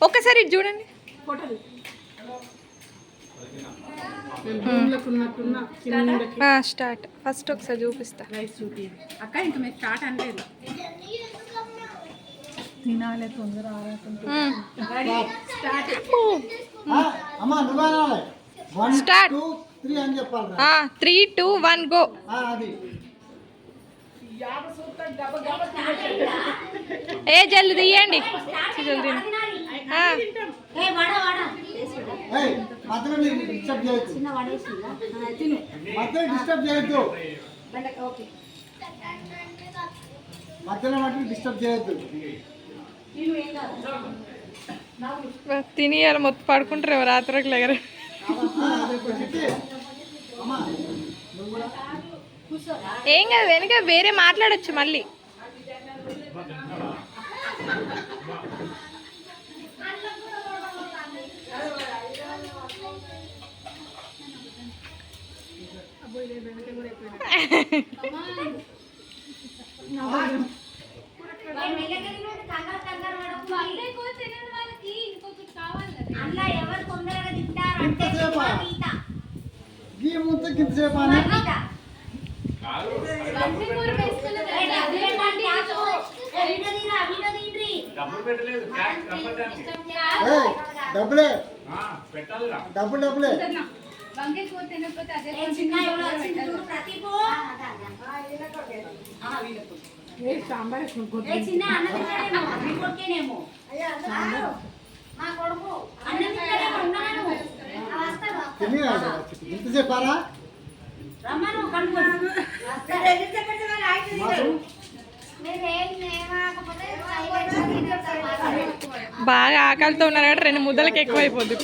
ఒక్కసారి చూడండి. Start first ఒకసారి చూపిస్తా. అక్క ఇంకా మీరు స్టార్ట్ అనలేదు. తినాలి తొందర స్టార్ట్. 3, 2, 1 గో. ఏ జల్ది తీయండి. జల్దీ తినియాలి. మొత్తం పడుకుంటారు రాత్రికి లేగర. ఏం కాదు, వెనక వేరే మాట్లాడచ్చు మళ్ళీ. డబ్బులే ఇంతసేపారా? బాగా ఆకలితో ఉన్నారు కాబట్టి 2 ముద్దలకి ఎక్కువ అయిపోద్ది.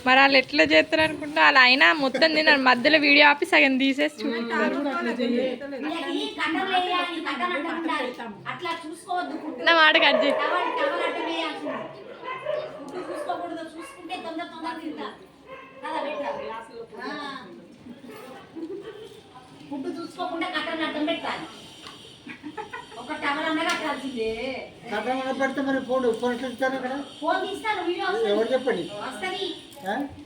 మరి వాళ్ళు ఎట్లా చేస్తారు అనుకుంటా. అలా అయినా మొత్తం తిన్నారు. మధ్యలో వీడియో ఆపి సగం తీసేసి చూపిస్తారు. నా మాట కట్ చేయి. ఫుడ్ చూసుకోకుండా కట్టలు అడ్డం పెట్టాలి. ఒక టవర్ అన్న కట్టాల్సిందే. పెడితే మరి ఫోన్ ఇస్తారు అక్కడ. ఫోన్ తీస్తాను, వీడియో ఎవరు చెప్పండి? వస్తది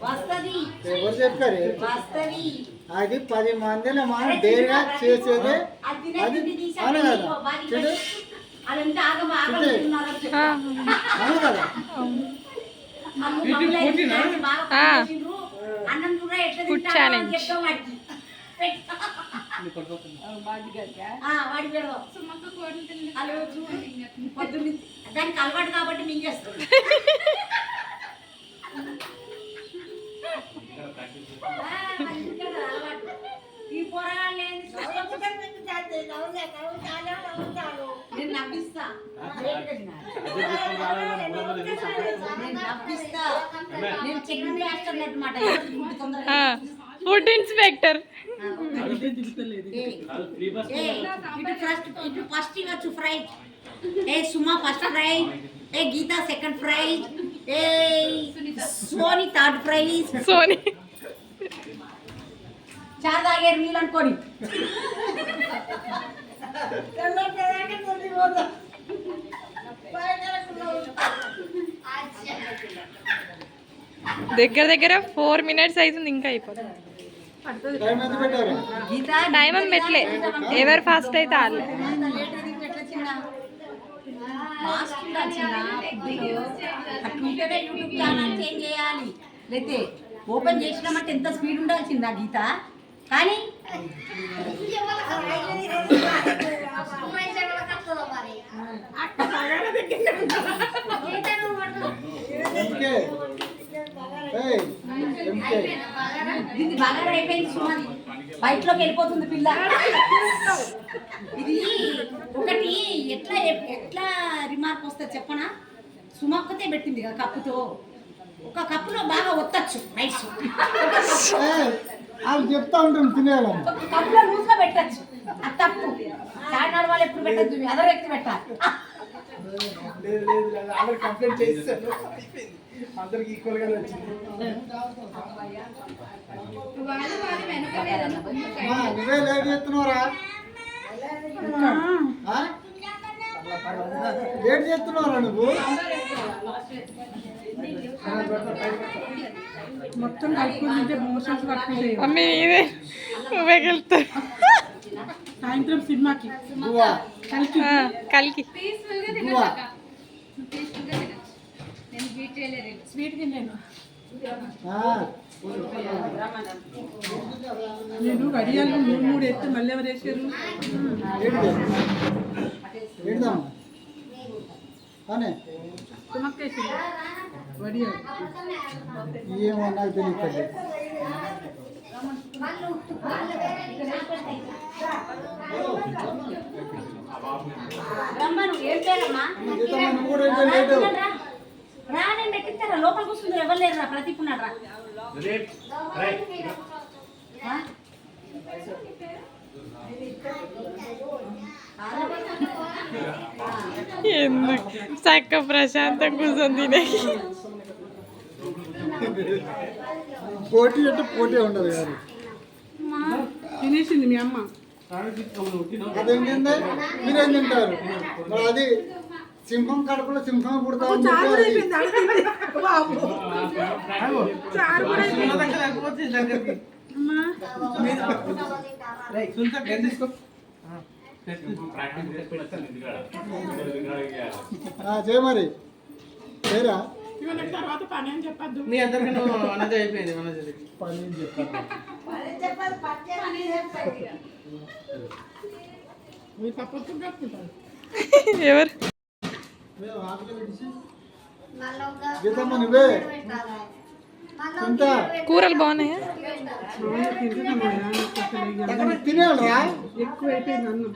వస్తది. ఎవరు చెప్పారు? వస్తది. అది 10 మందిని మనం డేగా చేసేదే. అది అవును కదా. చూడు ఫుడ్ ఛాలెంజ్. దానికి అలవాటు కాబట్టి మేము చేస్తాం. ఈ పోరాళ్ళు నేను నవ్విస్తా. నేను చెక్ చేస్తున్నమాట. Food inspector. ఇటు ఫస్ట్ ఇవ్వచ్చు ప్రైజ్. ఏ సుమా ఫస్ట్ ప్రైజ్, ఏ గీత సెకండ్ ప్రైజ్, ఏ సోని థర్డ్ ప్రైజ్. సోని చార్ తాగారు నీళ్ళు అనుకోని. దగ్గర 4 మినిట్స్ అవుతుంది. ఇంకా అయిపోతుంది. టైం అని పెట్టలే. ఎవరు ఫాస్ట్ అయితే వాళ్ళు. లేతే ఓపెన్ చేసినామంటే ఎంత స్పీడ్ ఉండాల్సిందా గీత. కానీ ఇది బాగా అయిపోయింది. సుమది బయటలోకి వెళ్ళిపోతుంది పిల్ల. ఇది ఒకటి ఎట్లా ఎట్లా రిమార్క్ వస్తుంది చెప్పనా? సుమక్కతే పెట్టింది కదా కప్పుతో. ఒక కప్పులో బాగా ఒత్తచ్చు రైస్. చెప్తా ఉంటాం తినేయాలని. కప్పులో లూజ్గా పెట్టచ్చు. అది తప్పు. చార్నాడు వాళ్ళు ఎప్పుడు పెట్టద్దు, అదర్ వ్యక్తి పెట్టాలి. అందరికి ఈక్వల్ గానే వచ్చింది. నువ్వే లేట్ చేస్తున్నావురా, లేట్ చేస్తున్నావురా నువ్వు. మొత్తం కలుపుకుంటే మోషన్స్ పట్టుకుంటాయి. మమ్మీ నీదే, నువ్వే వెళ్తావు. సాయంత్రం సినిమాకి గువా కలికి గువా స్వీట్ తిన్నాను. ఆ, నేను వడియాలు 3 ఎత్తే మళ్ళీ ఎవరు వేసారు? ఏంటిది? ఏంటిదమ్మా అనే తుమక్కేసి వడియాలు ఏమో నాకు తెలియదు. రమ్మను ఏం పేరమ్మా? నువ్వు కూడా ఏంటో లేటు. రా నేను పెట్టిస్తారా, లోపల కూర్చుంది ఎవరు లేరు రా, ప్రదీప్ ఉన్నాడు రా. ఎందుకు చక్క ప్రశాంతం కూర్చొని తినేకి. పోటీ అంటే పోటీ ఉండదు కాదు. తినేసింది మీ అమ్మ. అదేంటంటే మీరేం తింటారు మరి? అది సింహం కడుపులో సింహం పుడతా చారు కూడా అయిపోయింది, అడిగింది. బాబు. చారు కూడా అయిపోయింది. అమ్మా. చేయ మరి చేయరా ఇవాళ తర్వాత పని అని చెప్పద్దు. మీ అందరికీ అన్నది అయిపోయింది. పని ఏం చెప్పాలి. మీ పప్పుతో కట్టుకుంటారు. ఎవరు గీతమ్మ నువ్వే తింటా. కూరలు బాగున్నాయా? అక్కడ తినేవాళ్ళరా? ఎక్కువ అయిపోయింది అన్నం.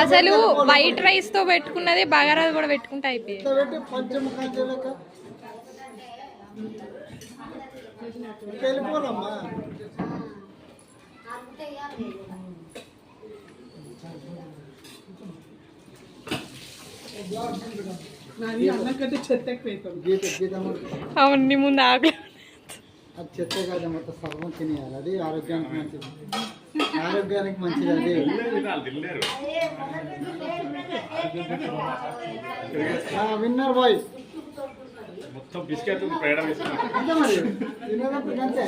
అసలు వైట్ రైస్ తో పెట్టుకున్నది బగారా కూడా పెట్టుకుంటే అయిపోయాయి. ఇట్లా పెట్టి పంచముఖాలు చేయలేక వెళ్ళిపోవాలమ్మా. నాది అన్నం కంటే చెత్త ఎక్కువ అవుతుంది. గీతమ్మ అవన్నీ ముందు ఆకలి. అది చెత్త కాదు, మొత్తం సర్వం తినేయాలి. అది ఆరోగ్యానికి మంచిది, ఆరోగ్యానికి మంచిది. అది విన్నర్ బాయ్ మొత్తం బిస్కెట్ పేడ అంతే మరి తినేటప్పుడు అంతే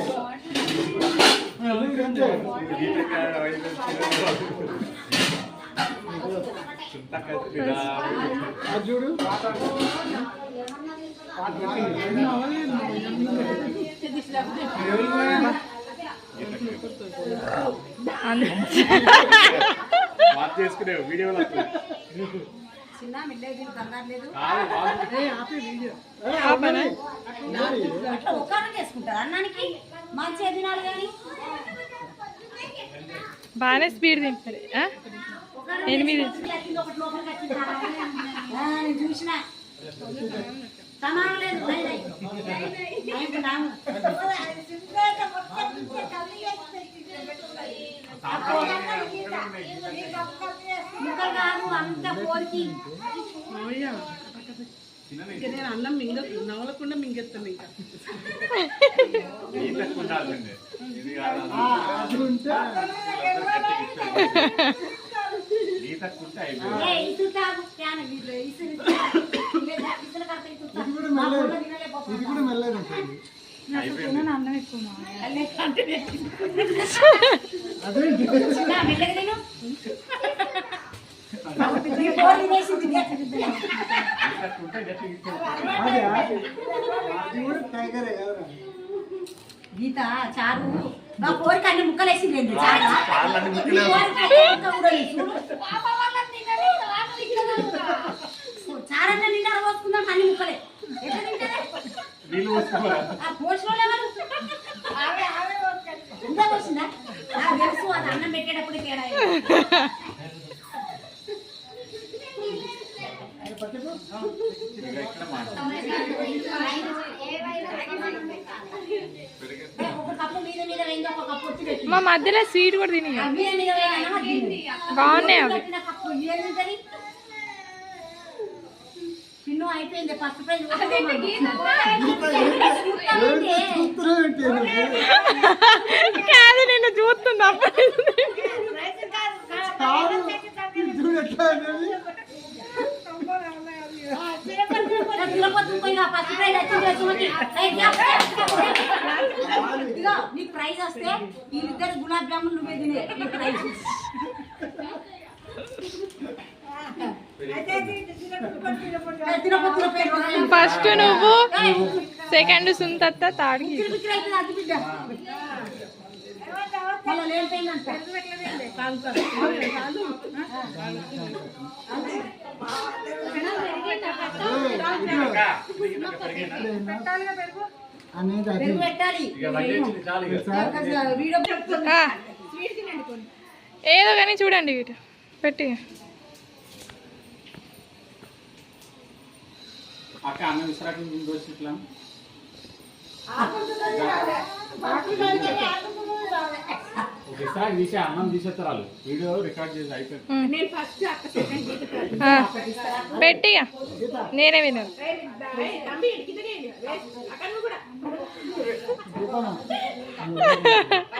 అంతే. అది చూడు చేసుకునే వీడియోలో చిన్న మిల్లే దీనికి కంగారు లేదు. అట్లా ఒక్కరికి వేసుకుంటారు అన్నానికి, మంచిగా తినాలి కానీ బాగానే స్పీడ్ తింటారు. 8 ఒకటి లోపలికి వచ్చింది. నేను చూసిన సమానం లేదు. ముక్కలు కాదు అంత పోరికి. మామయ్య ఇక నేను అన్నం నవలకుండా మింగెత్తాను. ఇంకా ఇది కూడా మెల్లగా ఉంటుంది. అన్నం ఎక్కువ గీత చారు నా కోరిక అన్ని ముక్కలు వేసింది. చారన్న నిండా పోసుకుందాం, అన్ని ముక్కలే పోసిన ఎంత పోసిందా నాకు తెలుసు. అది అన్నం పెట్టేటప్పుడు తేడా. ఒక కప్పు మీద మీద వేయింది, ఒక కప్పు వచ్చి పెట్టి మా మధ్యలో స్వీట్ కూడా తిని మీద మీద వేయనా బాగున్నాయి అవి. కప్పు ఏది చిన్న తిను అయిపోయింది ఫస్ట్ ప్రైజ్ కాదు నేను చూస్తుంది అప్పుడు ఫస్ట్ ప్రైజ్ వచ్చింది ఇదిగో నీకు ప్రైజ్ వస్తే వీళ్ళిద్దరు గులాబ్ జామున్ నువ్వే తినే నీ ప్రైజ్ ఫస్ట్ నువ్వు సెకండ్ సుంతత్త థర్డ్ అనేది అది పెట్టాలి ఏదో కానీ చూడండి వీటి పెట్టి అక్క అన్న విశ్రాంతి దోశ ఇట్లా ఒకసారి తీసే అన్నం తీసేస్తారు వీడియో రికార్డ్ చేసి అయిపోయింది పెట్టి నేనే విన్నాను దీపమా